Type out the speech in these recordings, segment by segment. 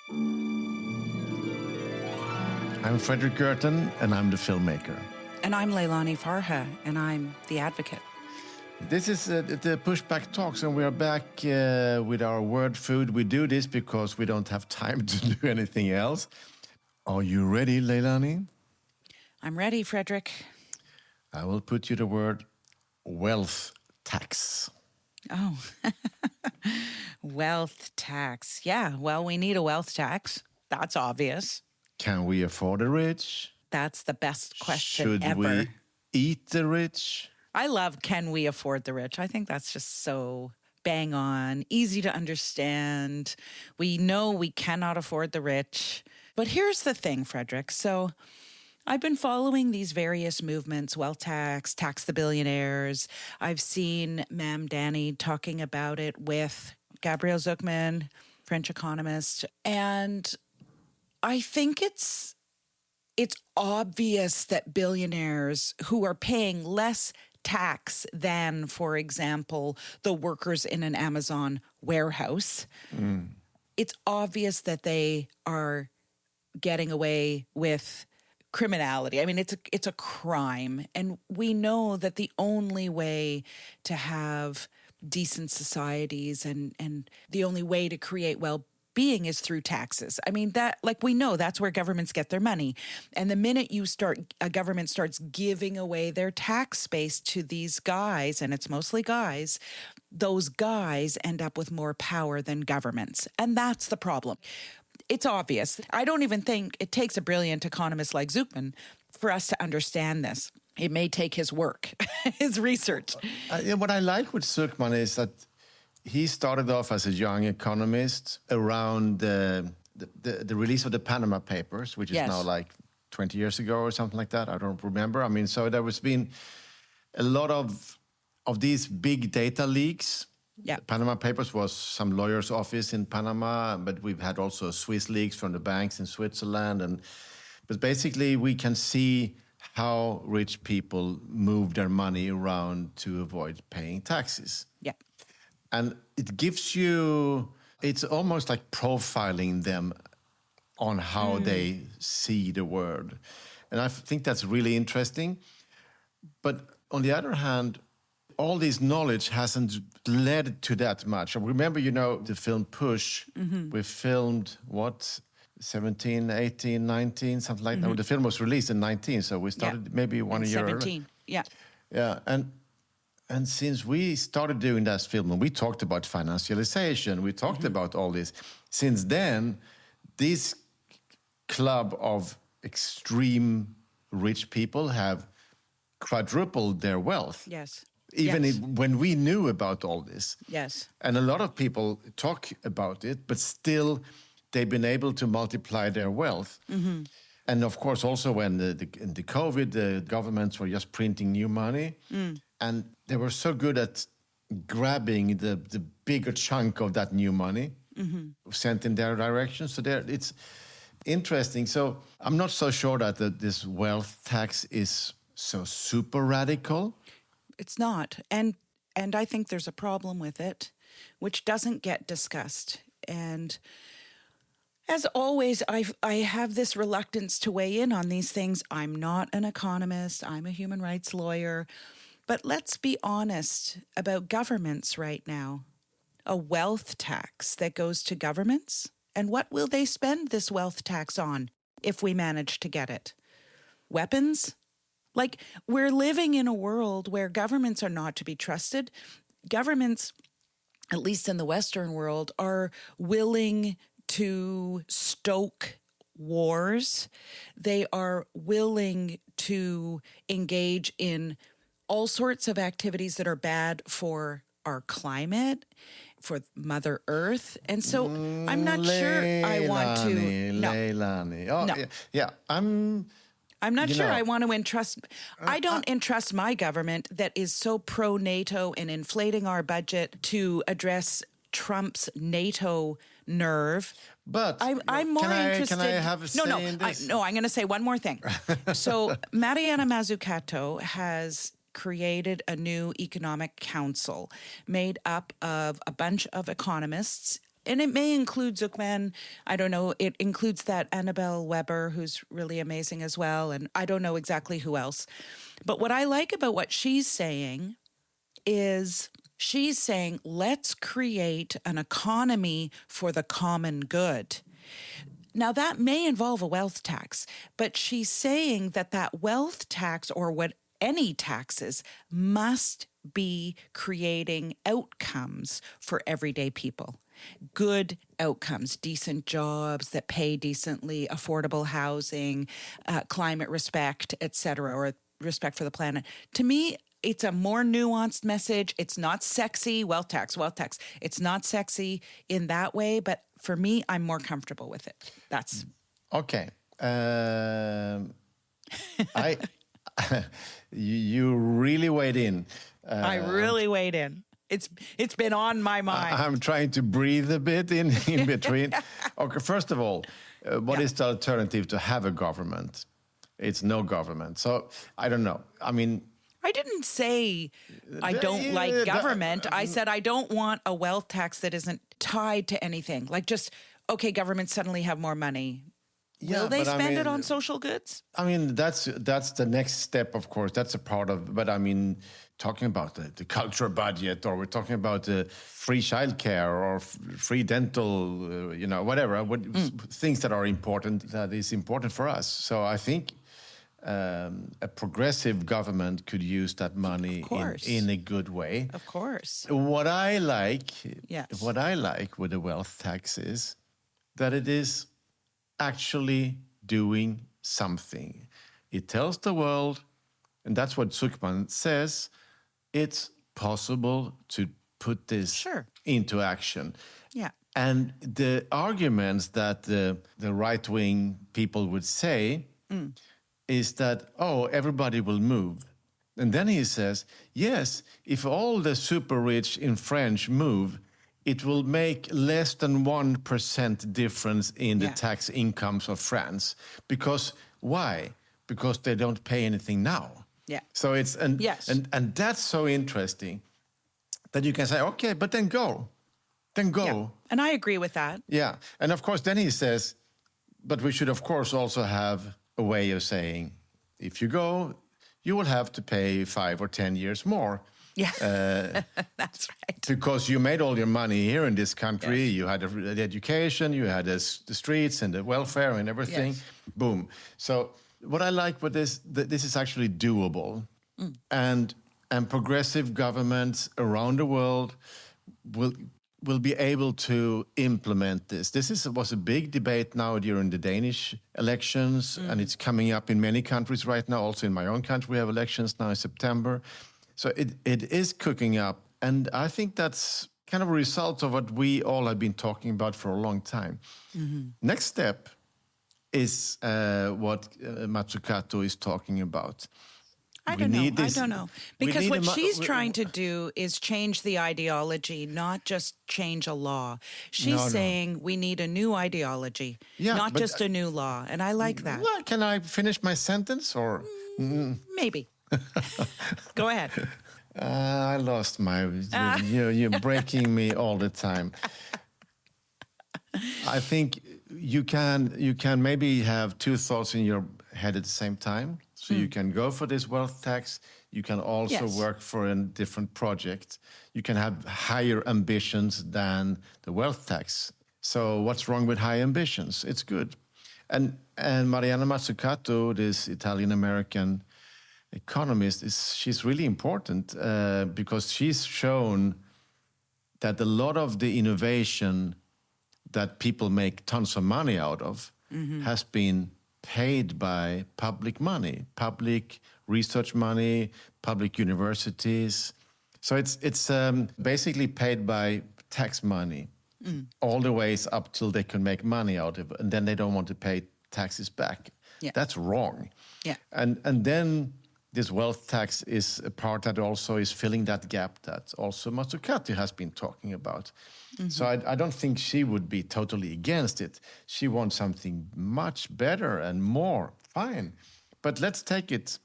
I'm Fredrik Leilani, and I'm the filmmaker. And I'm Leilani Farha, and I'm the advocate. This is the Pushback Talks, and we are back with our word food. We do this because we don't have time to do anything else. Are you ready, Leilani? I'm ready, Fredrik. I will put you the word wealth tax. Oh, wealth tax. Yeah, well, we need a wealth tax. That's obvious. Can we afford the rich? That's the best question Should ever. we eat the rich? I love can we afford the rich? I think that's just so bang on, easy to understand. We know we cannot afford the rich. But here's the thing, Fredrik. So I've been following these various movements, wealth tax, tax the billionaires. I've seen Ma'am Danny talking about it with Gabriel Zucman, French economist. And I think it's obvious that billionaires who are paying less tax than, for example, the workers in an Amazon warehouse, it's obvious that they are getting away with criminality. I mean, it's a crime. And we know that the only way to have decent societies and the only way to create well-being is through taxes. I mean, that, like, we know that's where governments get their money. And the minute a government starts giving away their tax base to these guys, and it's mostly guys, those guys end up with more power than governments. And that's the problem. It's obvious. I don't even think it takes a brilliant economist like Zucman for us to understand this. It may take his work, his research. What I like with Zucman is that he started off as a young economist around the release of the Panama Papers, which is now like 20 years ago or something like that. I don't remember. I mean, so there has been a lot of these big data leaks. Yeah. The Panama Papers was some lawyer's office in Panama, but we've had also Swiss leaks from the banks in Switzerland. But basically, we can see how rich people move their money around to avoid paying taxes. Yeah. And it gives you, it's almost like profiling them on how they see the world. And I think that's really interesting. But on the other hand, all this knowledge hasn't led to that much. I remember, the film Push. We filmed, 17, 18, 19, something like that. The film was released in 19, so we started maybe one year early. 17, yeah. Yeah, and since we started doing that film, and we talked about financialization, we talked about all this, since then, this club of extreme rich people have quadrupled their wealth. Yes. Even when we knew about all this. Yes. And a lot of people talk about it, but still they've been able to multiply their wealth. And of course, also when in the COVID, the governments were just printing new money. And they were so good at grabbing the bigger chunk of that new money sent in their direction. So it's interesting. So I'm not so sure that this wealth tax is so super radical. It's not. And I think there's a problem with it, which doesn't get discussed. And as always, I have this reluctance to weigh in on these things. I'm not an economist. I'm a human rights lawyer. But let's be honest about governments right now. A wealth tax that goes to governments? And what will they spend this wealth tax on if we manage to get it? Weapons? Like, we're living in a world where governments are not to be trusted. Governments, at least in the Western world, are willing to stoke wars. They are willing to engage in all sorts of activities that are bad for our climate, for Mother Earth. And so I'm not sure I want to... Leilani. Oh, No. Yeah, I'm not sure I want to entrust... I don't entrust my government that is so pro-NATO and inflating our budget to address Trump's NATO nerve. But I'm more interested... Can I have a say in this? I'm going to say one more thing. So Mariana Mazzucato has created a new economic council made up of a bunch of economists And it may include Zuckman. I don't know. It includes that Annabelle Weber, who's really amazing as well. And I don't know exactly who else. But what I like about what she's saying is she's saying, let's create an economy for the common good. Now, that may involve a wealth tax, but she's saying that that wealth tax or what any taxes must be creating outcomes for everyday people. Good outcomes, decent jobs that pay decently, affordable housing, climate respect, etc., or respect for the planet. To me, it's a more nuanced message. It's not sexy, wealth tax. It's not sexy in that way, but for me, I'm more comfortable with it. That's okay. I you really weighed in. I really weighed in. It's been on my mind. I'm trying to breathe a bit in between. Okay, first of all, what is the alternative to have a government? It's no government. So I don't know. I mean, I didn't say I don't like government. I said I don't want a wealth tax that isn't tied to anything. Like just, okay, governments suddenly have more money. Will they spend it on social goods? I mean, that's the next step, of course. That's a part of, but I mean, talking about the culture budget, or we're talking about free childcare or free dental, whatever, things that are important, that is important for us. So I think a progressive government could use that money in a good way. Of course. What I like with the wealth tax is that it is actually doing something. It tells the world, and that's what Zuckman says, it's possible to put this into action. Yeah. And the arguments that the right-wing people would say is that, everybody will move. And then he says, yes, if all the super rich in French move, it will make less than 1% difference in the tax incomes of France. Because why? Because they don't pay anything now. Yeah. So it's and that's so interesting that you can say, okay, but then go. Yeah. And I agree with that. Yeah. And of course, then he says, but we should of course also have a way of saying, if you go, you will have to pay 5 or 10 years more. Yeah, that's right. Because you made all your money here in this country. Yes. You had the education, you had the streets and the welfare and everything. Yes. Boom. So what I like with this is actually doable. And progressive governments around the world will be able to implement this. This was a big debate now during the Danish elections, and it's coming up in many countries right now. Also in my own country, we have elections now in September. So it is cooking up, and I think that's kind of a result of what we all have been talking about for a long time. Mm-hmm. Next step is what Mazzucato is talking about. I don't know. Because what she's trying to do is change the ideology, not just change a law. She's saying we need a new ideology, not just a new law, and I like that. Well, can I finish my sentence, or...? Maybe. Go ahead. I lost my... You're breaking me all the time. I think you can maybe have two thoughts in your head at the same time. So you can go for this wealth tax. You can also work for a different project. You can have higher ambitions than the wealth tax. So what's wrong with high ambitions? It's good. And Mariana Mazzucato, this Italian-American economist, she's really important because she's shown that a lot of the innovation that people make tons of money out of has been paid by public money, public research money, public universities. So it's basically paid by tax money all the ways up till they can make money out of it, and then they don't want to pay taxes back. Yeah. That's wrong. Yeah. And then this wealth tax is a part that also is filling that gap that also Mazzucato has been talking about. Mm-hmm. So I don't think she would be totally against it. She wants something much better and more. Fine. But let's take it.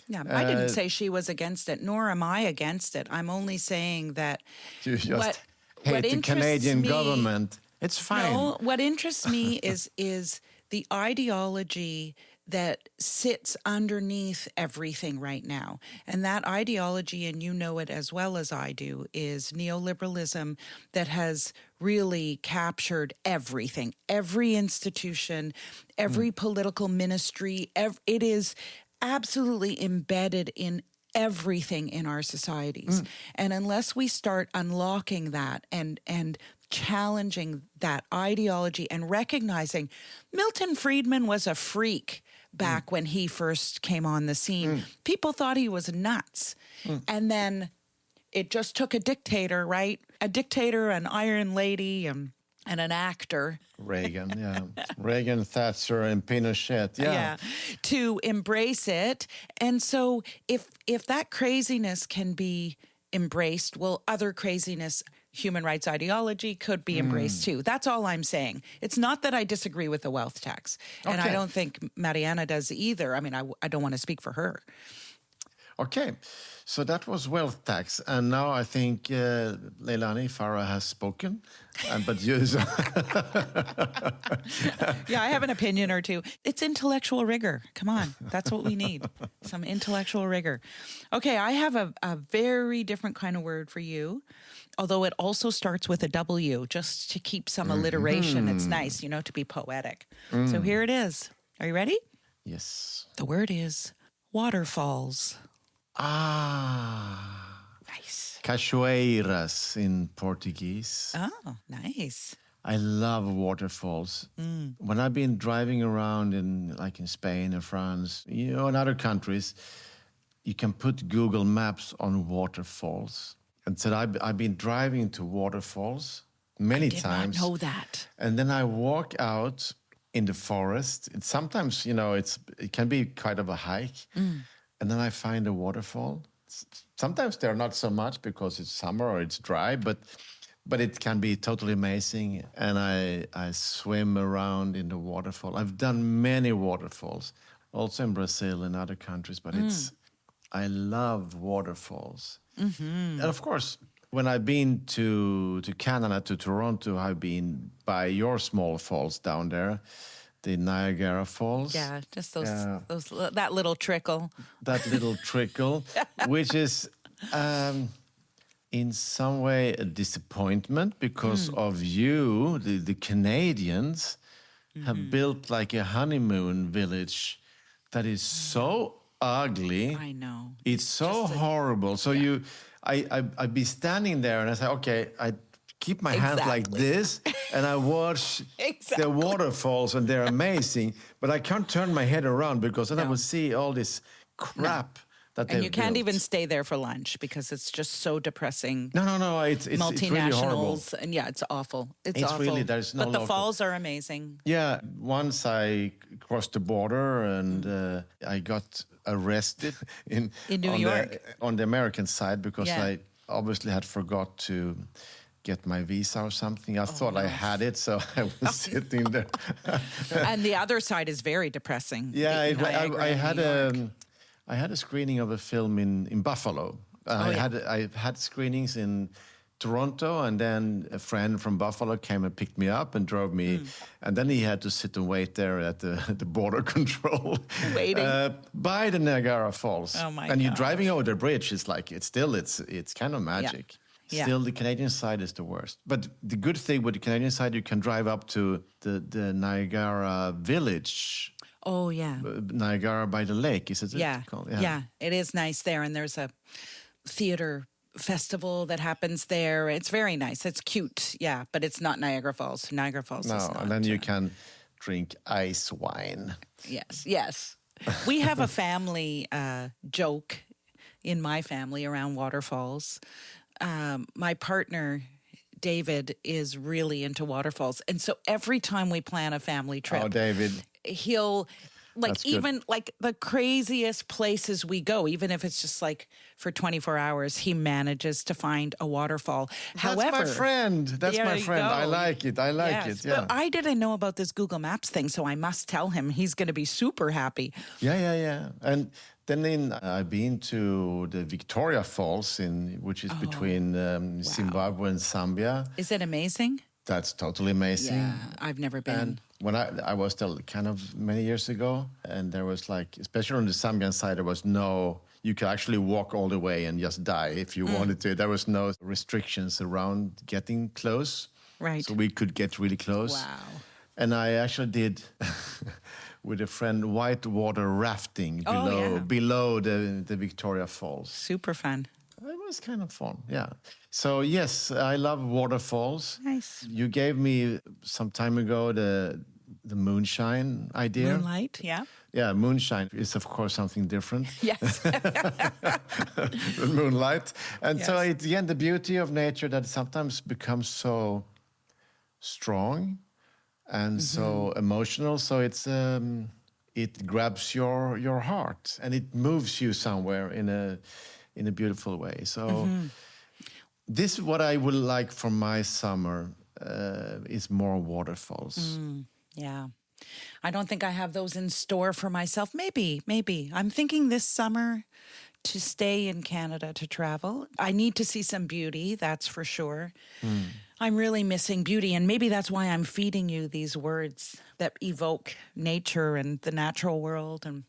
Yeah, I didn't say she was against it, nor am I against it. I'm only saying that you just hate the Canadian government It's fine. No, what interests me is the ideology that sits underneath everything right now. And that ideology, and you know it as well as I do, is neoliberalism that has really captured everything, every institution, every political ministry. It is absolutely embedded in everything in our societies. And unless we start unlocking that and challenging that ideology and recognizing Milton Friedman was a freak back when he first came on the scene. People thought he was nuts. And then it just took a dictator, right? A dictator, an iron lady, and an actor. Reagan, yeah. Reagan, Thatcher, and Pinochet, yeah. To embrace it. And so if that craziness can be embraced, well, other craziness, human rights ideology could be embraced too. That's all I'm saying. It's not that I disagree with the wealth tax. And I don't think Mariana does either. I mean, I don't want to speak for her. Okay, so that was wealth tax. And now I think Leilani, Farah has spoken. But you... Yeah, I have an opinion or two. It's intellectual rigor. Come on. That's what we need. Some intellectual rigor. Okay, I have a very different kind of word for you. Although it also starts with a W, just to keep some alliteration. It's nice, to be poetic. So here it is. Are you ready? Yes. The word is waterfalls. Nice. Cachoeiras in Portuguese. Oh, nice. I love waterfalls. When I've been driving around in Spain and France, in other countries, you can put Google Maps on waterfalls. And so I've been driving to waterfalls many times. I did not know that. And then I walk out in the forest. It's sometimes, it can be kind of a hike. And then I find a waterfall. Sometimes they're not so much because it's summer or it's dry, but it can be totally amazing. And I swim around in the waterfall. I've done many waterfalls, also in Brazil and other countries, but I love waterfalls. And of course, when I've been to Canada, to Toronto, I've been by your small falls down there, the Niagara Falls. Yeah, just that little trickle. That little trickle, which is in some way a disappointment because of you, the Canadians, have built like a honeymoon village that is so ugly. I know. It's so horrible. So I'd be standing there and I say, okay, I keep my hands like this and I watch the waterfalls and they're amazing, but I can't turn my head around because then I will see all this crap that they've And you can't built. even stay there for lunch because it's just so depressing. No, it's really horrible. And it's awful. It's awful. Really, there's no But the local. falls are amazing. Yeah, once I crossed the border and I got arrested in New York on the American side because I obviously had forgot to get my visa or something. I thought I had it, so I was sitting there. And the other side is very depressing. Yeah, I had a screening of a film in Buffalo. I had screenings in Toronto, and then a friend from Buffalo came and picked me up and drove me. And then he had to sit and wait there at the border control. Waiting? By the Niagara Falls. Oh, my And you're gosh. driving over the bridge. It's like, it's kind of magic. Yeah. Still, the Canadian side is the worst. But the good thing with the Canadian side, you can drive up to the Niagara village. Oh, yeah. Niagara by the lake, is it called? Yeah, it is nice there. And there's a theater festival that happens there. It's very nice. It's cute, but it's not Niagara Falls. Niagara Falls is not. And then you can drink ice wine. Yes. We have a family joke in my family around waterfalls. My partner, David, is really into waterfalls. And so every time we plan a family trip... Oh, David. He'll... That's even good. like the craziest places we go, even if it's just like for 24 hours, he manages to find a waterfall. That's my friend. That's There my you friend. go. I like it. Yes, Yeah. but I didn't know about this Google Maps thing, so I must tell him. He's going to be super happy. Yeah. And then I've been to the Victoria Falls, which is between Zimbabwe and Zambia. Is it amazing? That's totally amazing. Yeah, I've never been. And when I was still kind of many years ago, and there was like, especially on the Zambian side, there was you could actually walk all the way and just die if you wanted to. There was no restrictions around getting close. Right. So we could get really close. Wow. And I actually did, with a friend, whitewater rafting below the Victoria Falls. Super fun. It was kind of fun, yeah. So, yes, I love waterfalls. Nice. You gave me some time ago the moonshine idea. Moonlight, yeah. Yeah, moonshine is, of course, something different. Yes. The moonlight. And so it's, again, the beauty of nature that sometimes becomes so strong and so emotional. So it grabs your heart and it moves you somewhere in a beautiful way. So this is what I would like for my summer is more waterfalls. Yeah. I don't think I have those in store for myself. Maybe. I'm thinking this summer to stay in Canada to travel. I need to see some beauty, that's for sure. I'm really missing beauty, and maybe that's why I'm feeding you these words that evoke nature and the natural world. And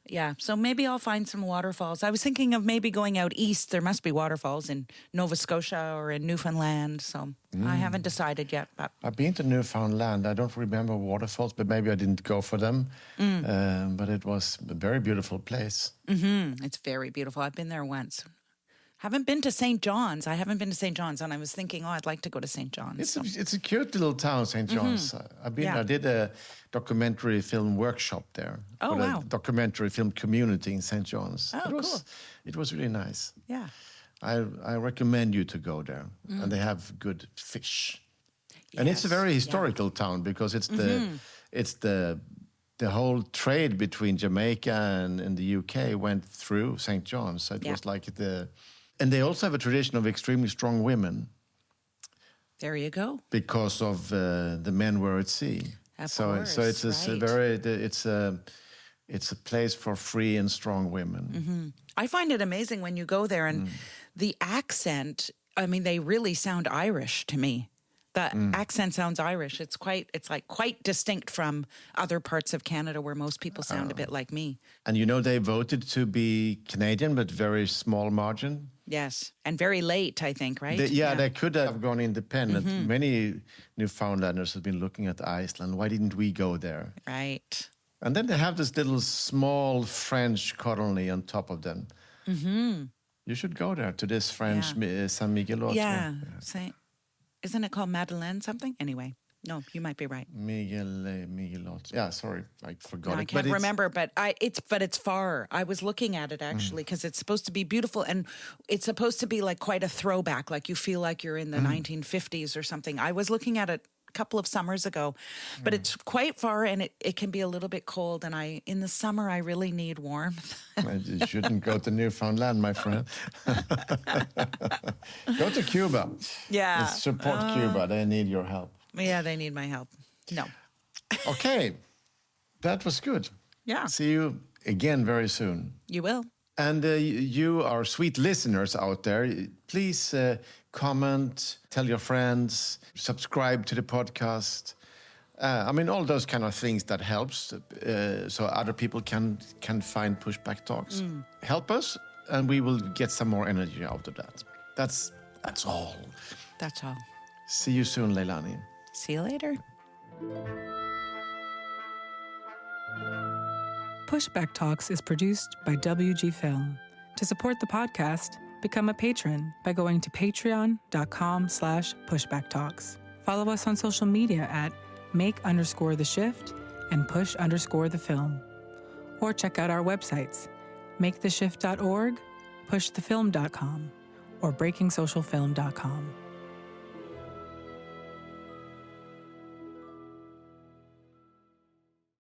yeah, so maybe I'll find some waterfalls. I was thinking of maybe going out east. There must be waterfalls in Nova Scotia or in Newfoundland, so I haven't decided yet. But I've been to Newfoundland. I don't remember waterfalls, but maybe I didn't go for them. But it was a very beautiful place. It's very beautiful. I've been there once. Haven't been to St. John's. I haven't been to St. John's, and I was thinking, I'd like to go to St. John's. It's a cute little town, St. John's. I did a documentary film workshop there. Oh, wow. A documentary film community in St. John's. Oh, cool. It was really nice. Yeah. I recommend you to go there, and they have good fish. And it's a very historical town because it's the whole trade between Jamaica and the UK went through St. John's. So it was like and they also have a tradition of extremely strong women. There you go. Because of the men were at sea. So it's a place for free and strong women. I find it amazing when you go there and the accent. I mean, they really sound Irish to me. The accent sounds Irish. It's quite distinct from other parts of Canada where most people sound a bit like me. And they voted to be Canadian, but very small margin. Yes, and very late, I think, right? They could have gone independent. Many Newfoundlanders have been looking at Iceland. Why didn't we go there? Right. And then they have this little small French colony on top of them. You should go there to this French San Miguelot. Yeah. Isn't it called Madeleine something? Anyway, no, you might be right. Miguelot. Yeah, sorry, I forgot I can't remember, but it's far. I was looking at it actually because it's supposed to be beautiful and it's supposed to be like quite a throwback, like you feel like you're in the 1950s or something. I was looking at it a couple of summers ago, but it's quite far and it can be a little bit cold. And in the summer, I really need warmth. You shouldn't go to Newfoundland, my friend. Go to Cuba. Yeah. Support Cuba. They need your help. Yeah, they need my help. No. Okay. That was good. Yeah. See you again very soon. You will. And you, our sweet listeners out there, please comment, tell your friends, subscribe to the podcast. All those kind of things that helps so other people can find Pushback Talks. Help us, and we will get some more energy out of that. That's all. That's all. See you soon, Leilani. See you later. Pushback Talks is produced by WG Film. To support the podcast, become a patron by going to patreon.com/pushbacktalks. Follow us on social media at make_the_shift and push_the_film. Or check out our websites, maketheshift.org, pushthefilm.com, or breakingsocialfilm.com.